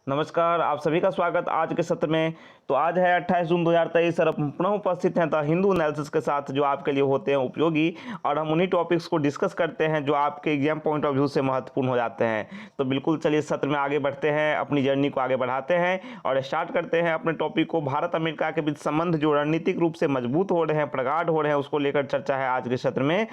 नमस्कार, आप सभी का स्वागत आज के सत्र में। तो आज है 28 जून 2023 और हम पुनः उपस्थित हैं द हिंदू एनालिसिस के साथ, जो आपके लिए होते हैं उपयोगी, और हम उन्हीं टॉपिक्स को डिस्कस करते हैं जो आपके एग्जाम पॉइंट ऑफ व्यू से महत्वपूर्ण हो जाते हैं। तो बिल्कुल चलिए सत्र में आगे बढ़ते हैं, अपनी जर्नी को आगे बढ़ाते हैं और स्टार्ट करते हैं अपने टॉपिक को। भारत अमेरिका के बीच संबंध जो रणनीतिक रूप से मजबूत हो रहे हैं, प्रगाढ़ हो रहे हैं, उसको लेकर चर्चा है आज के सत्र में।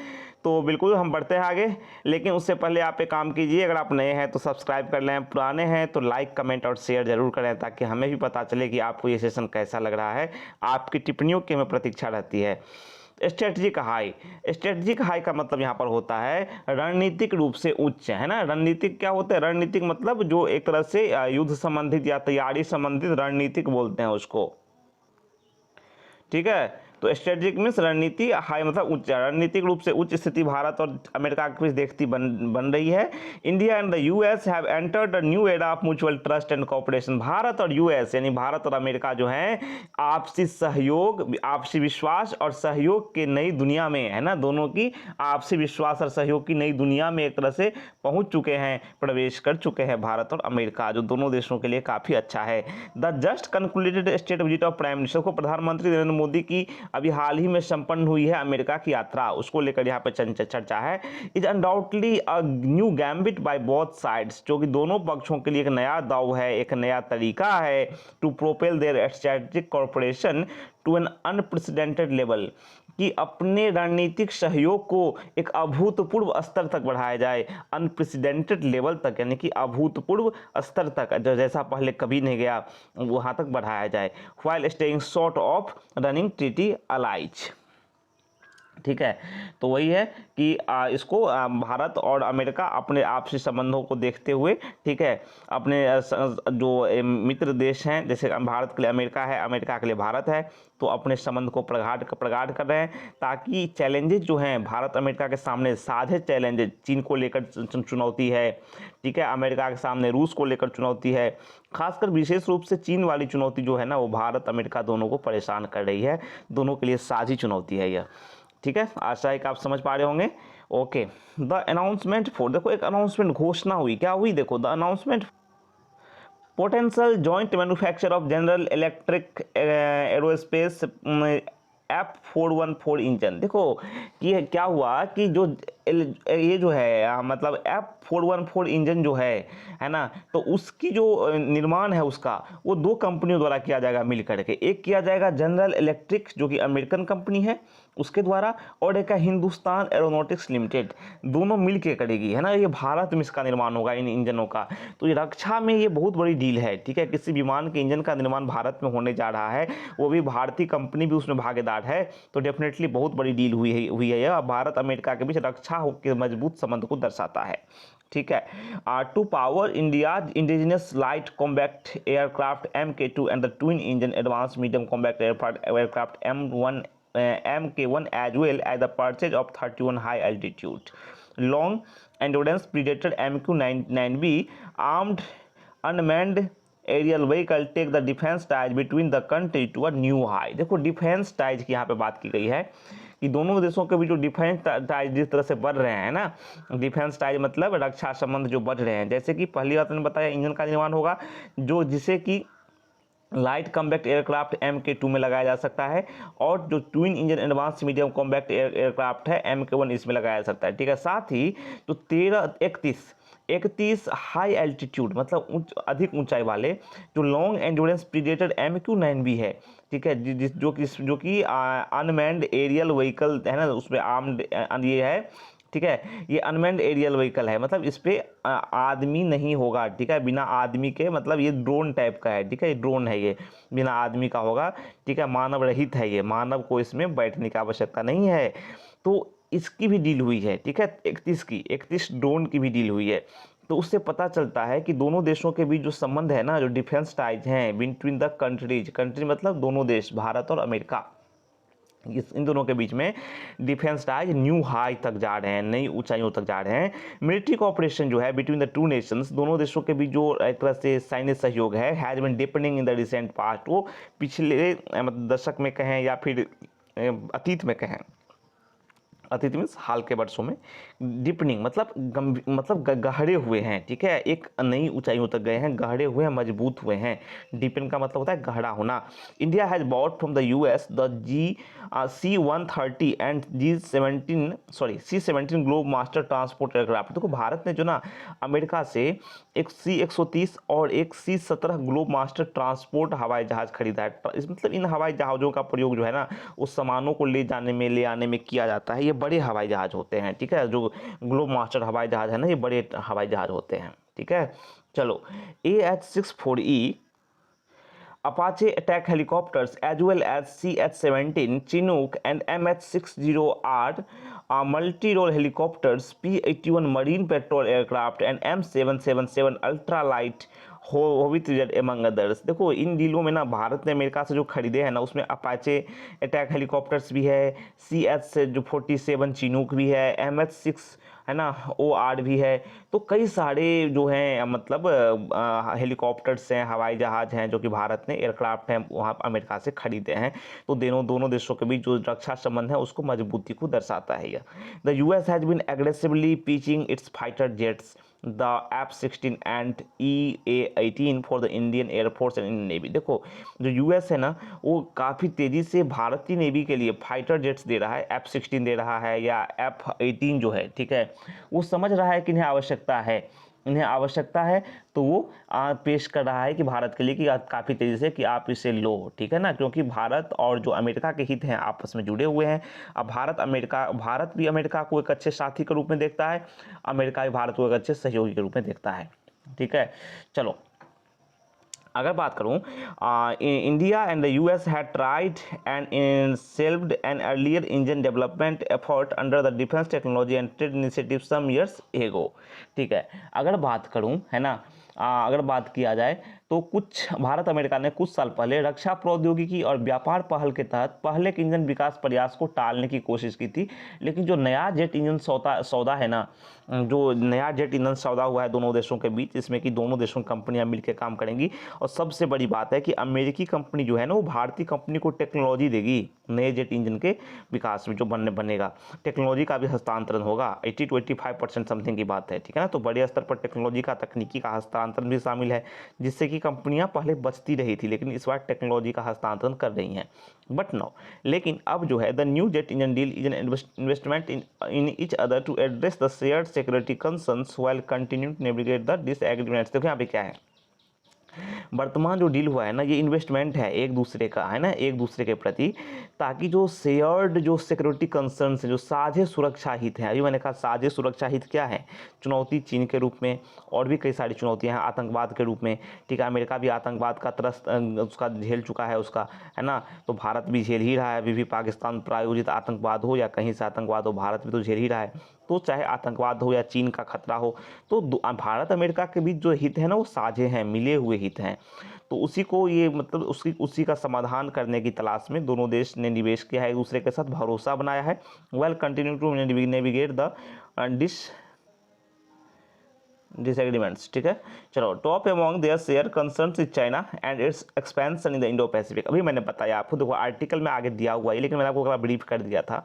तो बिल्कुल हम बढ़ते हैं आगे, लेकिन उससे पहले आप एक काम कीजिए, अगर आप नए हैं तो सब्सक्राइब कर लें, पुराने हैं तो लाइक कमेंट और शेयर जरूर करें, ताकि हमें भी पता चले कि आपको ये सेशन कैसा लग रहा है। आपकी टिप्पणियों की हमें प्रतीक्षा रहती है। स्ट्रेटजिक हाई, स्ट्रेटजिक हाई का मतलब यहाँ पर होता है रणनीतिक रूप से उच्च, है ना। रणनीतिक क्या होता है? रणनीतिक मतलब जो एक तरह से युद्ध संबंधित या तैयारी संबंधित रणनीतिक बोलते हैं उसको, ठीक है। तो स्ट्रेटेजिक मीन्स रणनीति, हाई मतलब उच्च, रणनीतिक रूप से उच्च स्थिति भारत और अमेरिका के बीच देखती बन रही है। India and the US have entered a new era of mutual trust and cooperation. Bharat और यूएस यानी भारत और अमेरिका जो है आपसी सहयोग, आपसी विश्वास और सहयोग के नई दुनिया में, है ना, दोनों की आपसी विश्वास और सहयोग की नई दुनिया में एक तरह से पहुंच चुके हैं, प्रवेश कर चुके हैं भारत और अमेरिका, जो दोनों देशों के लिए काफ़ी अच्छा है। The just concluded state visit of prime minister, को प्रधानमंत्री नरेंद्र मोदी की अभी हाल ही में संपन्न हुई है अमेरिका की यात्रा, उसको लेकर यहाँ पे चर्चा है। Is undoubtedly a new gambit by both sides, जो कि दोनों पक्षों के लिए एक नया दाव है, एक नया तरीका है to propel their strategic corporation to an unprecedented level, कि अपने रणनीतिक सहयोग को एक अभूतपूर्व स्तर तक बढ़ाया जाए, अनप्रेसिडेंटेड लेवल तक, यानी कि अभूतपूर्व स्तर तक, जो जैसा पहले कभी नहीं गया वहां तक बढ़ाया जाए। While staying short of running treaty allies, ठीक है। तो वही है कि इसको भारत और अमेरिका अपने आपसी संबंधों को देखते हुए, ठीक है, अपने जो मित्र देश हैं, जैसे भारत के लिए अमेरिका है, अमेरिका के लिए भारत है, तो अपने संबंध को प्रगाढ़ कर रहे हैं, ताकि चैलेंजेस जो हैं भारत अमेरिका के सामने, साझे चैलेंजेस, चीन को लेकर चुनौती है, ठीक है, अमेरिका के सामने रूस को लेकर चुनौती है, खासकर विशेष रूप से चीन वाली चुनौती जो है ना, वो भारत अमेरिका दोनों को परेशान कर रही है, दोनों के लिए साझी चुनौती है यह, ठीक है। आशा है कि आप समझ पा रहे होंगे। ओके, द अनाउंसमेंट फॉर, देखो एक अनाउंसमेंट घोषणा हुई, क्या हुई? देखो the announcement potential joint manufacture of general electric aerospace F414 engine. देखो कि क्या हुआ कि जो ये जो है मतलब F414 इंजन जो है ना, तो उसकी जो निर्माण है उसका, वो दो कंपनियों द्वारा किया जाएगा मिल करके। एक किया जाएगा जनरल इलेक्ट्रिक, जो कि अमेरिकन कंपनी है, उसके द्वारा, और एक है हिंदुस्तान एरोनॉटिक्स लिमिटेड, दोनों मिल के करेगी, है ना। ये भारत में इसका निर्माण होगा, इन इंजनों का। तो ये रक्षा में ये बहुत बड़ी डील है, ठीक है। किसी विमान के इंजन का निर्माण भारत में होने जा रहा है, वो भी भारतीय कंपनी भी उसमें भागीदार है, तो डेफिनेटली बहुत बड़ी डील हुई है यह। भारत अमेरिका के बीच रक्षा के मजबूत संबंध को दर्शाता है, ठीक है। To power India's indigenous light combat aircraft MK2 and the twin engine advance medium combat aircraft MK1 as well as the purchase of 31 high altitude long endurance Predator MQ-9B armed unmanned aerial vehicle take the defence ties between the country to a new high. देखो defence ties की यहाँ पे बात की गई है कि दोनों देशों के बीच जो डिफेंस टाइज जिस तरह से बढ़ रहे हैं ना, डिफेंस टाइज मतलब रक्षा संबंध जो बढ़ रहे हैं, जैसे कि पहली बात मैंने बताया, इंजन का निर्माण होगा जो जिसे कि लाइट कॉम्बैक्ट एयरक्राफ्ट MK2 में लगाया जा सकता है, और जो twin engine advance medium combat aircraft है MK1 इसमें लगाया जा सकता है, ठीक है। साथ ही जो 31 हाई एल्टीट्यूड मतलब अधिक ऊंचाई वाले जो लॉन्ग एंड्योरेंस प्रीडेटर MQ-9B है, ठीक है, जो कि अनमैन्ड एरियल व्हीकल है ना, उसमें आर्म्ड ये है, ठीक है। ये अनमैन्ड एरियल व्हीकल है, मतलब इस पे आदमी नहीं होगा, ठीक है, बिना आदमी के, मतलब ये ड्रोन टाइप का है, ठीक है, ये ड्रोन है, ये बिना आदमी का होगा, ठीक है, मानव रहित है, ये मानव को इसमें बैठने की आवश्यकता नहीं है। तो इसकी भी डील हुई है, ठीक है, 31 ड्रोन की भी डील हुई है। तो उससे पता चलता है कि दोनों देशों के बीच जो संबंध है ना, जो डिफेंस टाइज हैं बिटवीन द कंट्रीज, कंट्री मतलब दोनों देश, भारत और अमेरिका, इन दोनों के बीच में डिफेंस टाइज न्यू हाई तक जा रहे हैं, नई ऊंचाइयों तक जा रहे हैं। मिलिट्री कॉपरेशन जो है बिटवीन द टू नेशंस, दोनों देशों के बीच जो एक तरह से सैन्य सहयोग है, has been depending in the recent past, वो पिछले मतलब दशक में कहें या फिर अतीत में कहें, अतीत मीन्स हाल के वर्षों में, डीपनिंग मतलब गहरे हुए हैं, ठीक है, एक नई ऊंचाइयों तक गए हैं, गहरे हुए हैं, मजबूत हुए हैं। डीपन का मतलब होता है गहरा होना। India has bought from the US the C-130 and C-17 globe master transport aircraft. देखो भारत ने जो ना अमेरिका से एक C-130 और एक C-17 ग्लोब मास्टर ट्रांसपोर्ट हवाई जहाज खरीदा है। इस मतलब इन हवाई जहाज़ों का प्रयोग जो है ना उस सामानों को ले जाने में ले आने में किया जाता है। ये बड़े हवाई जहाज होते हैं, ठीक है, जो ग्लोब मास्टर हवाई जहाज है ना, ये बड़े हवाई जहाज होते हैं, ठीक है। चलो, AH-64E Apache attack helicopters as well as CH-17 Chinook and MH-60R multi-role helicopters, P-81 marine patrol aircraft and M777 ultralight howitzer among others. देखो इन डीलों में ना भारत ने अमेरिका से जो खरीदे हैं ना उसमें अपाचे अटैक हेलीकॉप्टर्स भी है, CH-47 चिनूक भी है, MH-6 है ना OR भी है। तो कई सारे जो हैं मतलब हेलीकॉप्टर्स हैं, हवाई जहाज़ हैं जो कि भारत ने एयरक्राफ्ट हैं वहाँ अमेरिका से खरीदे हैं। तो दोनों देशों के बीच जो रक्षा संबंध है उसको मजबूती को दर्शाता है यह। The US has been aggressively pitching its fighter jets the F-16 and EA-18 for the Indian air force and Indian navy. देखो जो US है ना वो काफ़ी तेज़ी से भारतीय नेवी के लिए फाइटर जेट्स दे रहा है, F-16 दे रहा है या F-18 जो है, ठीक है, वो समझ रहा है कि इन्हें आवश्यकता है तो वो पेश कर रहा है कि भारत के लिए कि काफ़ी तेज़ी से कि आप इसे लो, ठीक है ना, क्योंकि भारत और जो अमेरिका के हित हैं आपस में जुड़े हुए हैं। अब भारत भी अमेरिका को एक अच्छे साथी के रूप में देखता है, अमेरिका भी भारत को एक अच्छे सहयोगी के रूप में देखता है, ठीक है। चलो अगर बात करूं, India and the US had tried and initiated an earlier engine development effort under the defence technology and trade initiative some years ago, ठीक है। अगर बात करूं है ना, अगर बात किया जाए तो कुछ भारत अमेरिका ने कुछ साल पहले रक्षा प्रौद्योगिकी और व्यापार पहल के तहत पहले के इंजन विकास प्रयास को टालने की कोशिश की थी। लेकिन जो नया जेट इंजन सौदा है ना, जो नया जेट इंजन सौदा हुआ है दोनों देशों के बीच, इसमें कि दोनों देशों की कंपनियां मिलकर काम करेंगी। और सबसे बड़ी बात है कि अमेरिकी कंपनी जो है ना वो भारतीय कंपनी को टेक्नोलॉजी देगी नए जेट इंजन के विकास में जो बनेगा। टेक्नोलॉजी का भी हस्तांतरण होगा, 80 to 85% समथिंग की बात है, ठीक है ना। तो बड़े स्तर पर टेक्नोलॉजी का तकनीकी का हस्तांतरण भी शामिल है, जिससे कि कंपनियां पहले बचती रही थी लेकिन इस बार टेक्नोलॉजी का हस्तांतरण कर रही हैं। बट नो, लेकिन अब जो है the new jet engine deal is an investment in each other to address the shared security concerns while continue to navigate the disagreements. देखो यहाँ पे क्या है, वर्तमान जो डील हुआ है ना ये इन्वेस्टमेंट है एक दूसरे का, है ना, एक दूसरे के प्रति, ताकि जो शेयर्ड जो सिक्योरिटी कंसर्न्स है, जो साझे सुरक्षा हित हैं, अभी मैंने कहा साझे सुरक्षा हित क्या है, चुनौती चीन के रूप में और भी कई सारी चुनौतियां हैं, आतंकवाद के रूप में, ठीक है। अमेरिका भी आतंकवाद का त्रस्त उसका झेल चुका है उसका, है ना, तो भारत भी झेल ही रहा है। अभी भी पाकिस्तान प्रायोजित आतंकवाद हो या कहीं से आतंकवाद हो, भारत भी तो झेल ही रहा है। तो चाहे आतंकवाद हो या चीन का खतरा हो, तो भारत अमेरिका के बीच जो हित है ना वो साझे हैं, मिले हुए हित हैं। तो उसी को ये मतलब उसी का समाधान करने की तलाश में दोनों देश ने निवेश किया है, एक दूसरे के साथ भरोसा बनाया है। Well continue to navigate the disagreements, ठीक है। चलो, top among their share concerns is China and its expansion in the Indo Pacific. अभी मैंने बताया आपको, देखो आर्टिकल में आगे दिया हुआ है लेकिन मैंने आपको ब्रीफ कर दिया था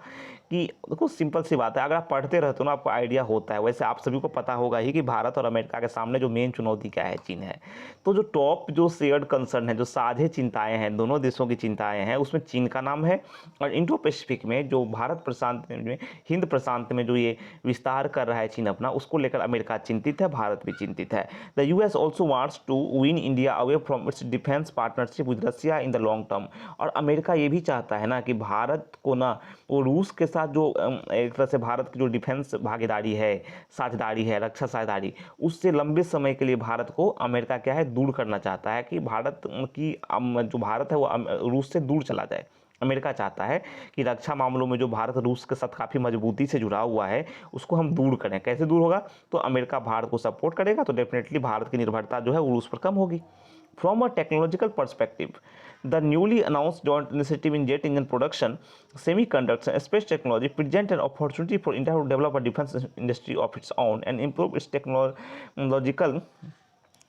कि देखो सिंपल सी बात है, अगर आप पढ़ते रहते हो ना आपको आइडिया होता है। वैसे आप सभी को पता होगा ही कि भारत और अमेरिका के सामने जो मेन चुनौती क्या है, चीन है। तो जो टॉप जो शेयर्ड कंसर्न है, जो साझे चिंताएं हैं, दोनों देशों की चिंताएं हैं, उसमें चीन का नाम है। और इंडो पैसिफिक में जो भारत प्रशांत में, हिंद प्रशांत में जो ये विस्तार कर रहा है चीन अपना, उसको लेकर अमेरिका चिंतित है, भारत भी चिंतित है। The US also wants to win India away from its defence partnership with Russia in the long term. और अमेरिका ये भी चाहता है ना कि भारत को ना वो रूस के साथ जो एक तरह से भारत की जो डिफेंस भागीदारी है, साझेदारी है, रक्षा साझेदारी, उससे लंबे समय के लिए भारत को अमेरिका क्या है दूर करना चाहता है कि भारत की जो भारत है वो रूस से दूर चला जाए। अमेरिका चाहता है कि रक्षा मामलों में जो भारत रूस के साथ काफ़ी मजबूती से जुड़ा हुआ है उसको हम दूर करें। कैसे दूर होगा, तो अमेरिका भारत को सपोर्ट करेगा तो डेफिनेटली भारत की निर्भरता जो है वो रूस पर कम होगी। From a technological perspective, the newly announced joint initiative in jet engine production, semiconductors, and space technology present an opportunity for India to develop a defense industry of its own and improve its technological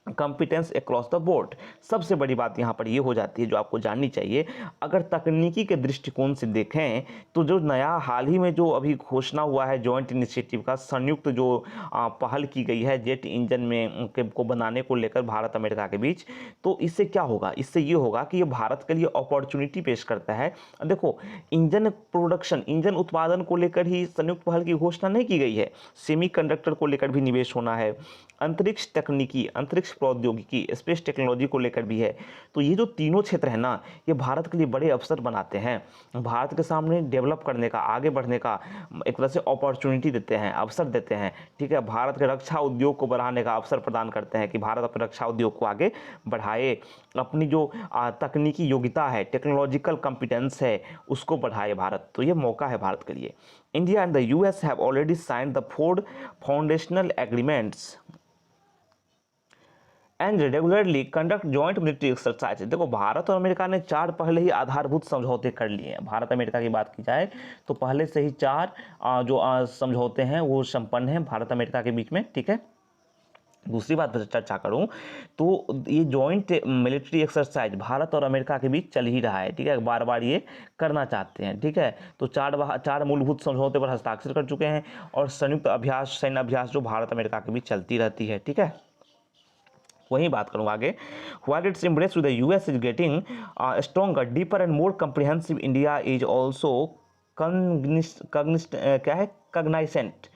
competence across the board. सबसे बड़ी बात यहाँ पर ये हो जाती है जो आपको जाननी चाहिए। अगर तकनीकी के दृष्टिकोण से देखें तो जो नया हाल ही में जो अभी घोषणा हुआ है जॉइंट इनिशिएटिव का, संयुक्त जो पहल की गई है जेट इंजन में को बनाने को लेकर भारत अमेरिका के बीच, तो इससे क्या होगा? इससे ये होगा कि ये भारत के लिए अपॉर्चुनिटी पेश करता है। देखो, इंजन प्रोडक्शन, इंजन उत्पादन को लेकर ही संयुक्त पहल की घोषणा नहीं की गई है, सेमीकंडक्टर को लेकर भी निवेश होना है, अंतरिक्ष तकनीकी, अंतरिक्ष प्रौद्योगिकी, स्पेस टेक्नोलॉजी को लेकर भी है। तो ये जो तीनों क्षेत्र है ना, ये भारत के लिए बड़े अवसर बनाते हैं, भारत के सामने डेवलप करने का, आगे बढ़ने का एक तरह से अपॉर्चुनिटी देते हैं, अवसर देते हैं। ठीक है, भारत के रक्षा उद्योग को बढ़ाने का अवसर प्रदान करते हैं कि भारत अपने रक्षा उद्योग को आगे बढ़ाए, अपनी जो तकनीकी योग्यता है, टेक्नोलॉजिकल कॉम्पिटेंस है, उसको बढ़ाए भारत। तो ये मौका है भारत के लिए। India and the US have already signed the 4 foundational agreements and regularly conduct joint military exercise. देखो, भारत और अमेरिका ने 4 पहले ही आधारभूत समझौते कर लिए हैं। भारत अमेरिका की बात की जाए तो पहले से ही 4 जो समझौते हैं वो संपन्न हैं भारत अमेरिका के बीच में। ठीक है, दूसरी बात पर चर्चा करूं तो ये जॉइंट मिलिट्री एक्सरसाइज भारत और अमेरिका के बीच चल ही रहा है। ठीक है, बार बार ये करना चाहते हैं। ठीक है, तो 4 मूलभूत समझौते पर हस्ताक्षर कर चुके हैं और संयुक्त अभ्यास, सैन्य अभ्यास जो भारत अमेरिका के बीच चलती रहती है। ठीक है, वही बात करूँगा आगे। While its embrace with the US is getting stronger, deeper and more comprehensive, India is also cognizant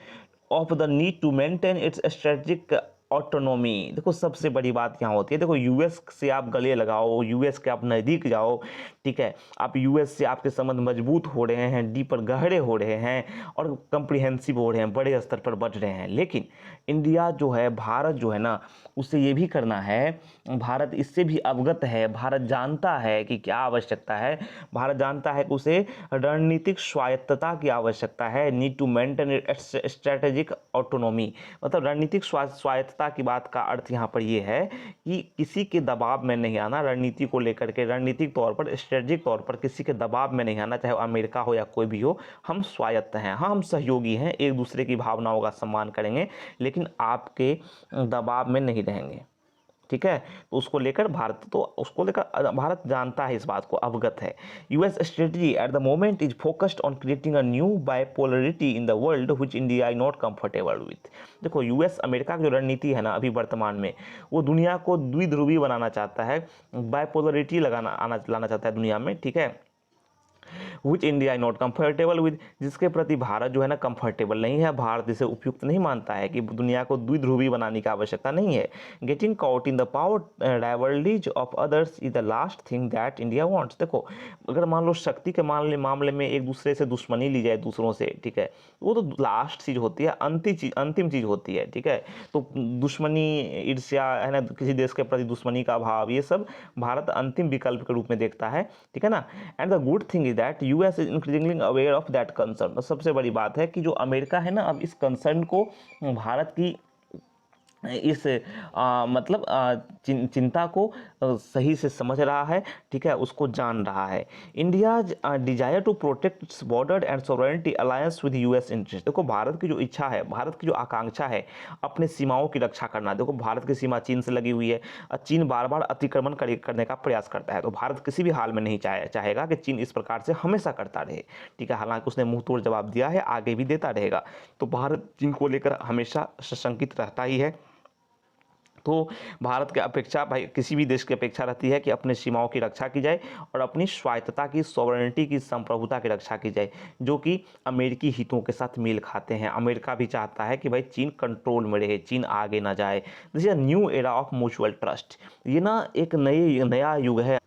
of the need to maintain its strategic autonomy. देखो, सबसे बड़ी बात यहाँ होती है, देखो यूएस से आप गले लगाओ, यूएस के आप नज़दीक जाओ, ठीक है, आप यूएस से आपके संबंध मजबूत हो रहे हैं, डीपर गहरे हो रहे हैं और कंप्रिहेंसिव हो रहे हैं, बड़े स्तर पर बढ़ रहे हैं। लेकिन इंडिया जो है, भारत जो है ना, उसे ये भी करना है, भारत इससे भी अवगत है, भारत जानता है कि क्या आवश्यकता है, भारत जानता है कि उसे रणनीतिक स्वायत्तता की आवश्यकता है। Need to maintain strategic autonomy, मतलब रणनीतिक स्वायत्तता की बात का अर्थ यहाँ पर ये है कि किसी के दबाव में नहीं आना, रणनीति को लेकर के, रणनीतिक तौर पर, स्ट्रेटेजिक तौर पर किसी के दबाव में नहीं आना, चाहे अमेरिका हो या कोई भी हो। हम स्वायत्त हैं, हाँ हम सहयोगी हैं, एक दूसरे की भावनाओं का सम्मान करेंगे, लेकिन आपके दबाव में नहीं रहेंगे। ठीक है, तो उसको लेकर भारत जानता है, इस बात को अवगत है। US strategy at the moment is focused on creating a new bipolarity in the world which India is not comfortable with. देखो, यूएस अमेरिका की जो रणनीति है ना अभी वर्तमान में, वो दुनिया को द्विध्रुवी बनाना चाहता है, बाइपोलरिटी लाना चाहता है दुनिया में। ठीक है, which India is not comfortable with, जिसके प्रति भारत जो है ना कंफर्टेबल नहीं है, भारत इसे उपयुक्त नहीं मानता है, कि दुनिया को द्विध्रुवी बनाने की आवश्यकता नहीं है। Getting caught in the power rivalries of others is the last thing that India wants. देखो, अगर मान लो शक्ति के मामले में एक दूसरे से दुश्मनी ली जाए दूसरों से, ठीक है, वो तो लास्ट चीज़ होती है, अंतिम चीज़ होती है। ठीक है, तो दुश्मनी, ईर्ष्या है ना, किसी देश के प्रति दुश्मनी का भाव, ये सब भारत अंतिम विकल्प के रूप में देखता है। ठीक है ना, and the good thing is that US is increasingly aware of that concern. तो सबसे बड़ी बात है कि जो अमेरिका है ना, अब इस कंसर्न को, भारत की इस चिंता को सही से समझ रहा है। ठीक है, उसको जान रहा है। India desire to protect its border and sovereignty alliance with US interest. देखो, भारत की जो इच्छा है, भारत की जो आकांक्षा है, अपने सीमाओं की रक्षा करना। देखो, भारत की सीमा चीन से लगी हुई है, चीन बार बार अतिक्रमण करने का प्रयास करता है, तो भारत किसी भी हाल में नहीं चाहेगा कि चीन इस प्रकार से हमेशा करता रहे। ठीक है, हालांकि उसने मुंह तोड़ जवाब दिया है, आगे भी देता रहेगा। तो भारत चीन को लेकर हमेशा सशंकित रहता ही है। तो भारत की अपेक्षा, भाई किसी भी देश की अपेक्षा रहती है कि अपने सीमाओं की रक्षा की जाए और अपनी स्वायत्तता की, सॉवरेनिटी की, संप्रभुता की रक्षा की जाए, जो कि अमेरिकी हितों के साथ मेल खाते हैं। अमेरिका भी चाहता है कि भाई चीन कंट्रोल में रहे, चीन आगे ना जाए। This is a new era of mutual trust. ये ना एक नया युग है।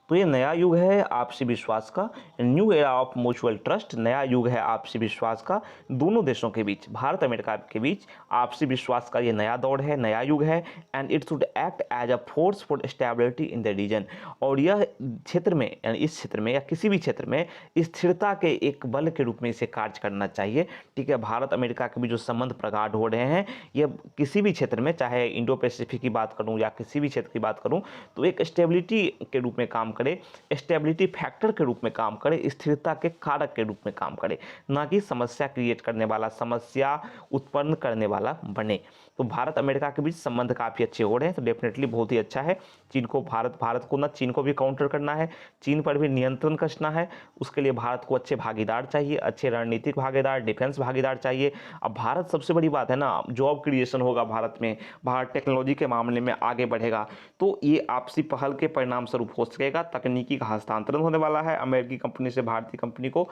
तो ये नया युग है आपसी विश्वास का, new era of mutual trust, नया युग है आपसी विश्वास का। दोनों देशों के बीच, भारत अमेरिका के बीच आपसी विश्वास का ये नया दौर है, नया युग है। And it should act as a force for stability in the region. और यह क्षेत्र में, यानी इस क्षेत्र में या किसी भी क्षेत्र में स्थिरता के एक बल के रूप में इसे कार्य करना चाहिए। ठीक है, भारत अमेरिका के बीच जो संबंध प्रगाढ़ हो रहे हैं, यह किसी भी क्षेत्र में, चाहे इंडो पैसिफिक की बात करूँ या किसी भी क्षेत्र की बात करूँ, तो एक स्टेबिलिटी के रूप में काम करे, स्टेबिलिटी फैक्टर के रूप में काम करे, स्थिरता के कारक के रूप में काम करे, ना कि समस्या क्रिएट करने वाला, समस्या उत्पन्न करने वाला बने। तो भारत अमेरिका के बीच संबंध काफ़ी अच्छे हो रहे हैं, तो डेफिनेटली बहुत ही अच्छा है। चीन को भारत को ना चीन को भी काउंटर करना है, चीन पर भी नियंत्रण कसना है। उसके लिए भारत को अच्छे भागीदार चाहिए, अच्छे रणनीतिक भागीदार, डिफेंस भागीदार चाहिए। अब भारत, सबसे बड़ी बात है ना, जॉब क्रिएशन होगा भारत में, भारत टेक्नोलॉजी के मामले में आगे बढ़ेगा, तो ये आपसी पहल के परिणाम स्वरूप हो सकेगा। तकनीकी का हस्तांतरण होने वाला है अमेरिकी कंपनी से भारतीय कंपनी को,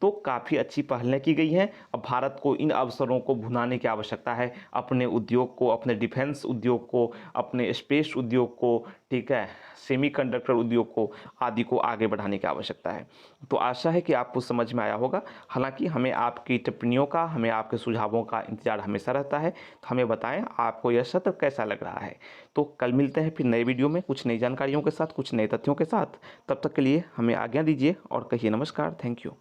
तो काफ़ी अच्छी पहलें की गई हैं। अब भारत को इन अवसरों को भुनाने की आवश्यकता है, अपने उद्योग को, अपने डिफेंस उद्योग को, अपने स्पेस उद्योग को, ठीक है, सेमीकंडक्टर उद्योग को, आदि को आगे बढ़ाने की आवश्यकता है। तो आशा है कि आपको समझ में आया होगा। हालांकि हमें आपकी टिप्पणियों का, हमें आपके सुझावों का इंतजार हमेशा रहता है, तो हमें बताएं आपको यह सत्र कैसा लग रहा है। तो कल मिलते हैं फिर नए वीडियो में कुछ नई जानकारियों के साथ, कुछ नए तथ्यों के साथ। तब तक के लिए हमें आज्ञा दीजिए और कहिए नमस्कार। Thank you.